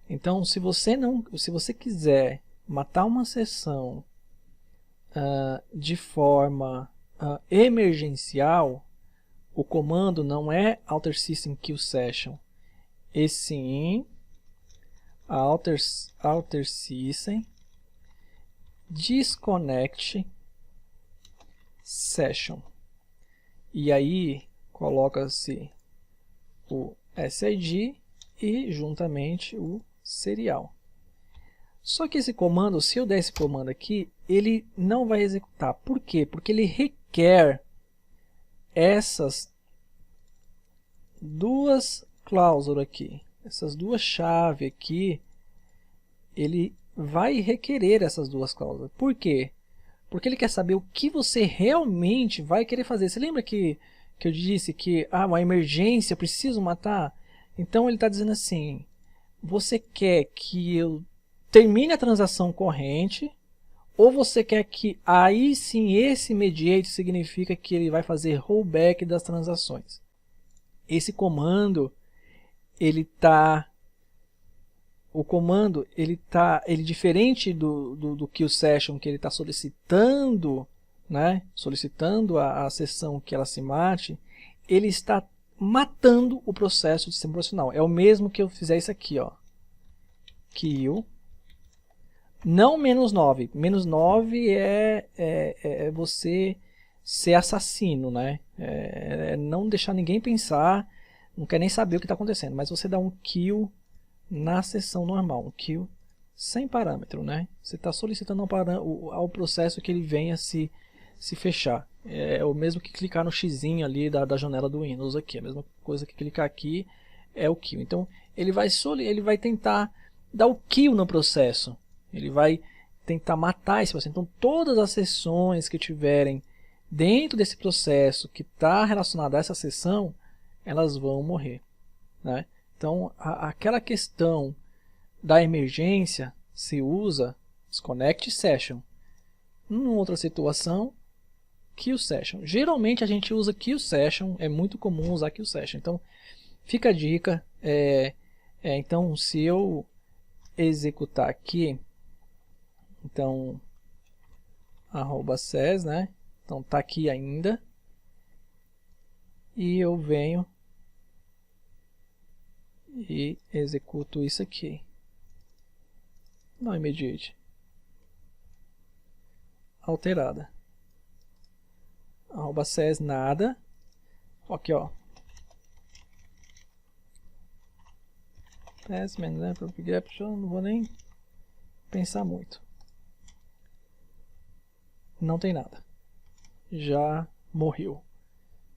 Então se você quiser matar uma sessão de forma emergencial, o comando não é alter system kill session, e sim alter system disconnect session. E aí coloca-se o SID e juntamente o serial. Só que esse comando, se eu der esse comando aqui, ele não vai executar. Por quê? Porque ele requer essas duas cláusulas aqui, essas duas chaves aqui, ele vai requerer essas duas cláusulas. Por quê? Porque ele quer saber o que você realmente vai querer fazer. Você lembra que eu disse que uma emergência, eu preciso matar? Então ele está dizendo assim, você quer que eu termine a transação corrente, ou você quer que aí sim esse mediate significa que ele vai fazer rollback das transações. Esse comando, ele diferente do kill session que ele está solicitando, né? Solicitando a sessão que ela se mate, ele está matando o processo de sistema operacional. É o mesmo que eu fizer isso aqui, ó. Kill. Não -9. -9 é você ser assassino, né? É não deixar ninguém pensar, não quer nem saber o que está acontecendo, mas você dá um kill na sessão normal, um kill sem parâmetro, né? Você está solicitando ao processo que ele venha se fechar. É o mesmo que clicar no xizinho ali da janela do Windows aqui, a mesma coisa que clicar aqui é o kill. Então ele vai tentar dar o kill no processo. Ele vai tentar matar esse processo. Então todas as sessões que tiverem dentro desse processo que está relacionado a essa sessão, elas vão morrer, né? Então aquela questão da emergência se usa disconnect session. Em outra situação, kill session. Geralmente a gente usa kill session, é muito comum usar kill session. Então fica a dica. Então se eu executar aqui, então @ses, né? Então tá aqui ainda, e eu venho e executo isso aqui. Não immediate. Alterada. @ses nada. Aqui, ó. Passman, né? Não vou nem pensar muito. Não tem nada. Já morreu.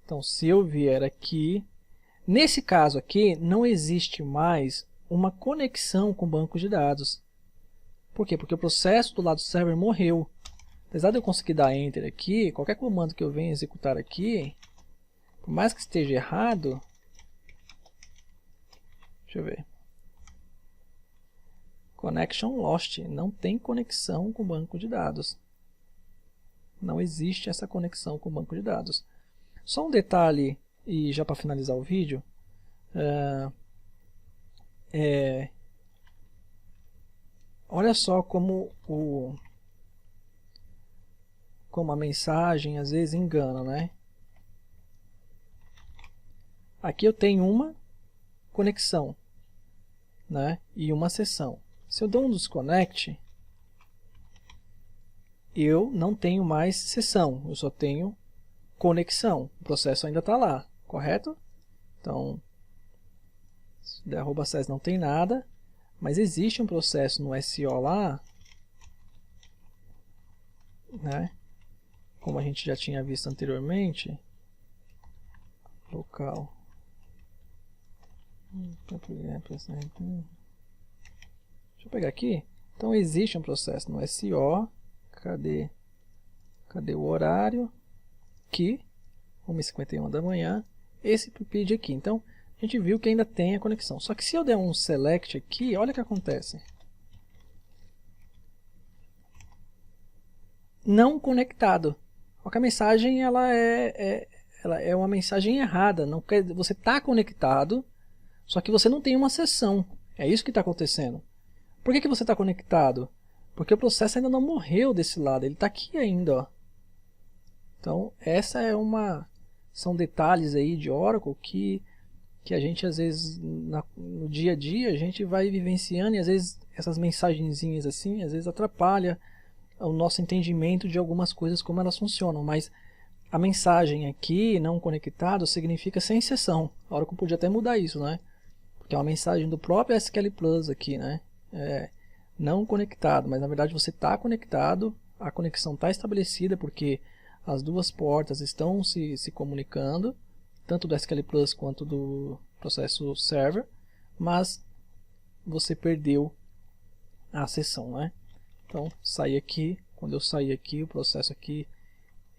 Então, se eu vier aqui, nesse caso aqui, não existe mais uma conexão com o banco de dados. Por quê? Porque o processo do lado server morreu. Apesar de eu conseguir dar Enter aqui, qualquer comando que eu venha executar aqui, por mais que esteja errado, deixa eu ver. Connection lost. Não tem conexão com o banco de dados. Não existe essa conexão com o banco de dados. Só um detalhe, e já para finalizar o vídeo, olha só como a mensagem às vezes engana, né? Aqui eu tenho uma conexão, né? E uma sessão. Se eu dou um disconnect, eu não tenho mais sessão, eu só tenho conexão. O processo ainda está lá, correto? Então, se der @access não tem nada, mas existe um processo no SO lá, né? Como a gente já tinha visto anteriormente, local. Deixa eu pegar aqui. Então existe um processo no SO. Cadê o horário? Aqui, 1h51 da manhã. Esse pid aqui. Então a gente viu que ainda tem a conexão. Só que se eu der um select aqui, olha o que acontece. Não conectado. Porque a mensagem ela é uma mensagem errada. Não quer, você está conectado, só que você não tem uma sessão. É isso que está acontecendo. Por que você está conectado? Porque o processo ainda não morreu desse lado. Ele está aqui ainda. Ó. Então, são detalhes aí de Oracle que a gente às vezes no dia a dia a gente vai vivenciando e às vezes essas mensagenzinhas assim, às vezes atrapalha o nosso entendimento de algumas coisas como elas funcionam, mas a mensagem aqui não conectado significa sem sessão. A Oracle podia até mudar isso, né? Porque é uma mensagem do próprio SQL Plus aqui, né? Não conectado, mas na verdade você está conectado, a conexão está estabelecida porque as duas portas estão se comunicando, tanto do SQL Plus quanto do processo server, mas você perdeu a sessão, né? Então, sair aqui, quando eu sair aqui, o processo aqui,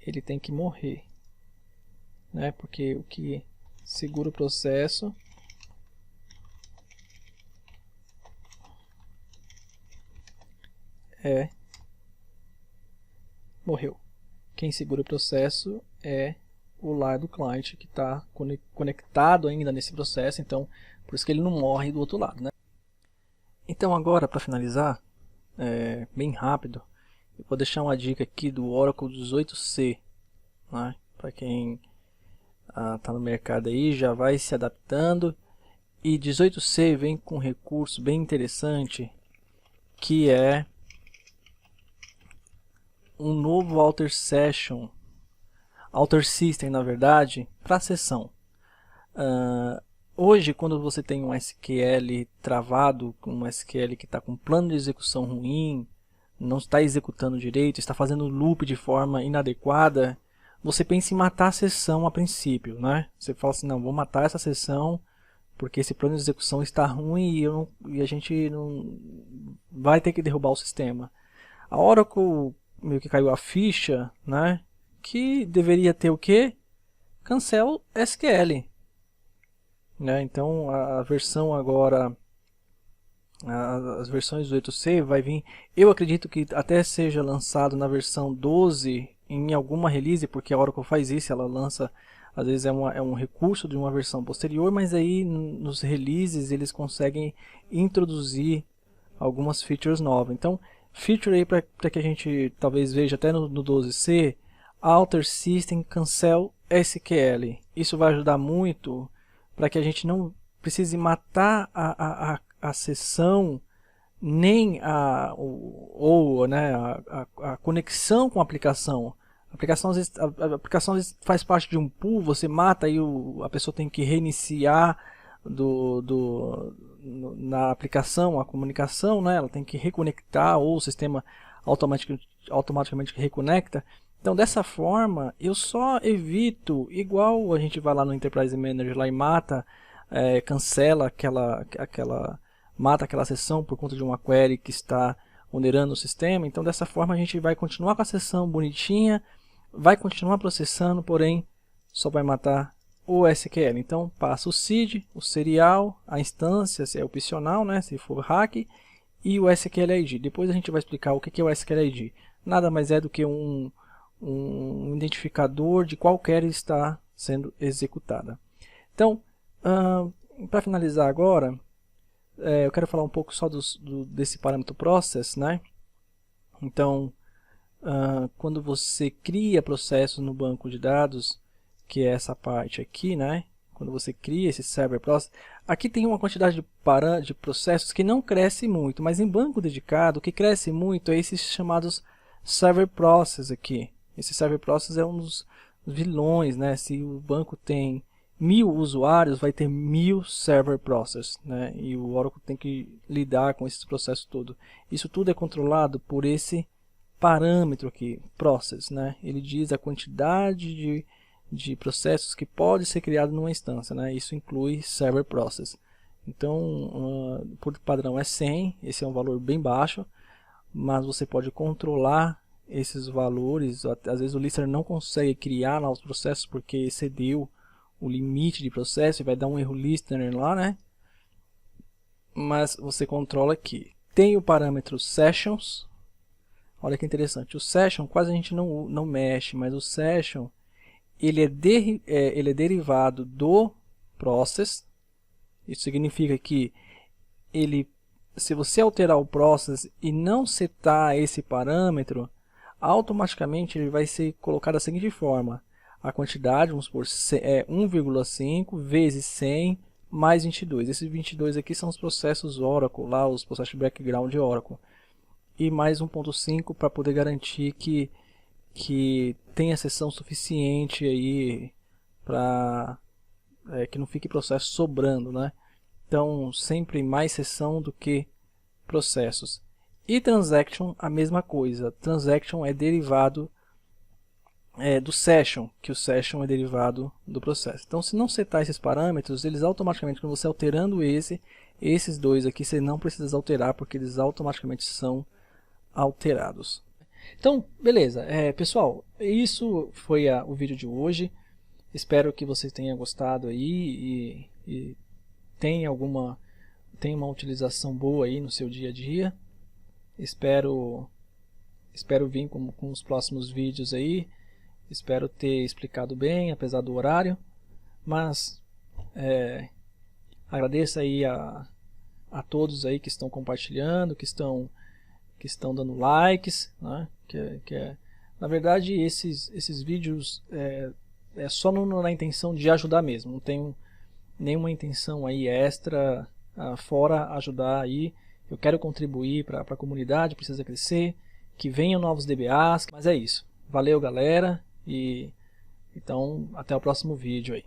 ele tem que morrer, né? Porque o que segura o processo morreu. Quem segura o processo é o lar do cliente que está conectado ainda nesse processo, então por isso que ele não morre do outro lado, né? Então agora, para finalizar, bem rápido, eu vou deixar uma dica aqui do Oracle 18c, né? Para quem está no mercado aí, já vai se adaptando. E 18c vem com um recurso bem interessante, que é um novo Alter System, na verdade, para a sessão. Hoje, quando você tem um SQL travado, um SQL que está com plano de execução ruim, não está executando direito, está fazendo loop de forma inadequada, você pensa em matar a sessão a princípio, né? Você fala assim, não, vou matar essa sessão porque esse plano de execução está ruim e a gente não vai ter que derrubar o sistema. A Oracle meio que caiu a ficha, né? Que deveria ter o que? Cancel SQL. Né? Então a versão agora, as versões do 8C vai vir, eu acredito que até seja lançado na versão 12 em alguma release, porque a Oracle faz isso, ela lança, às vezes é um recurso de uma versão posterior, mas aí nos releases eles conseguem introduzir algumas features novas. Então, feature aí para que a gente talvez veja até no 12C, Alter System Cancel SQL. Isso vai ajudar muito para que a gente não precise matar a sessão, nem a conexão com a aplicação. A aplicação às vezes faz parte de um pool, você mata e a pessoa tem que reiniciar na aplicação a comunicação, né? Ela tem que reconectar ou o sistema automaticamente reconecta. Então dessa forma eu só evito, igual a gente vai lá no Enterprise Manager lá e mata, mata aquela sessão por conta de uma query que está onerando o sistema. Então dessa forma a gente vai continuar com a sessão bonitinha, vai continuar processando, porém só vai matar o SQL. Então passa o seed, o serial, a instância, se é opcional, né, se for hack, e o SQL ID. Depois a gente vai explicar o que é o SQL ID. Nada mais é do que um identificador de qual query está sendo executada. Então, para finalizar agora, eu quero falar um pouco só desse parâmetro process, né? Então, quando você cria processos no banco de dados, que é essa parte aqui, né? Quando você cria esse server process, aqui tem uma quantidade de processos que não cresce muito, mas em banco dedicado, o que cresce muito é esses chamados server process aqui. Esse server process é um dos vilões, né? Se o banco tem 1000 usuários, vai ter 1000 server process, né? E o Oracle tem que lidar com esses processos todos. Isso tudo é controlado por esse parâmetro aqui, process, né? Ele diz a quantidade de processos que pode ser criado numa instância, né? Isso inclui server process. Então, por padrão é 100, esse é um valor bem baixo, mas você pode controlar esses valores. Às vezes o listener não consegue criar novos processos porque excedeu o limite de processo e vai dar um erro listener lá, né? Mas você controla aqui. Tem o parâmetro sessions. Olha que interessante, o session quase a gente não mexe, mas o session ele é derivado do process. Isso significa que se você alterar o process e não setar esse parâmetro, automaticamente ele vai ser colocado da seguinte forma: a quantidade, vamos supor, é 1,5 vezes 100 mais 22. Esses 22 aqui são os processos Oracle, lá os processos de background de Oracle. E mais 1.5 para poder garantir que tenha sessão suficiente aí para que não fique processo sobrando, né? Então sempre mais sessão do que processos. E transaction a mesma coisa. Transaction é derivado do session, que o session é derivado do processo. Então se não setar esses parâmetros, eles automaticamente, quando você alterando esses dois aqui, você não precisa alterar porque eles automaticamente são alterados. Então, beleza. Pessoal, isso foi o vídeo de hoje. Espero que vocês tenham gostado aí e tenha uma utilização boa aí no seu dia a dia. Espero vir com os próximos vídeos aí. Espero ter explicado bem, apesar do horário. Mas agradeço aí a todos aí que estão compartilhando, que estão dando likes, né? Na verdade esses vídeos é só na intenção de ajudar mesmo, não tenho nenhuma intenção aí extra fora ajudar aí. Eu quero contribuir para a comunidade, precisa crescer, que venham novos DBAs, mas é isso. Valeu galera, e então até o próximo vídeo aí.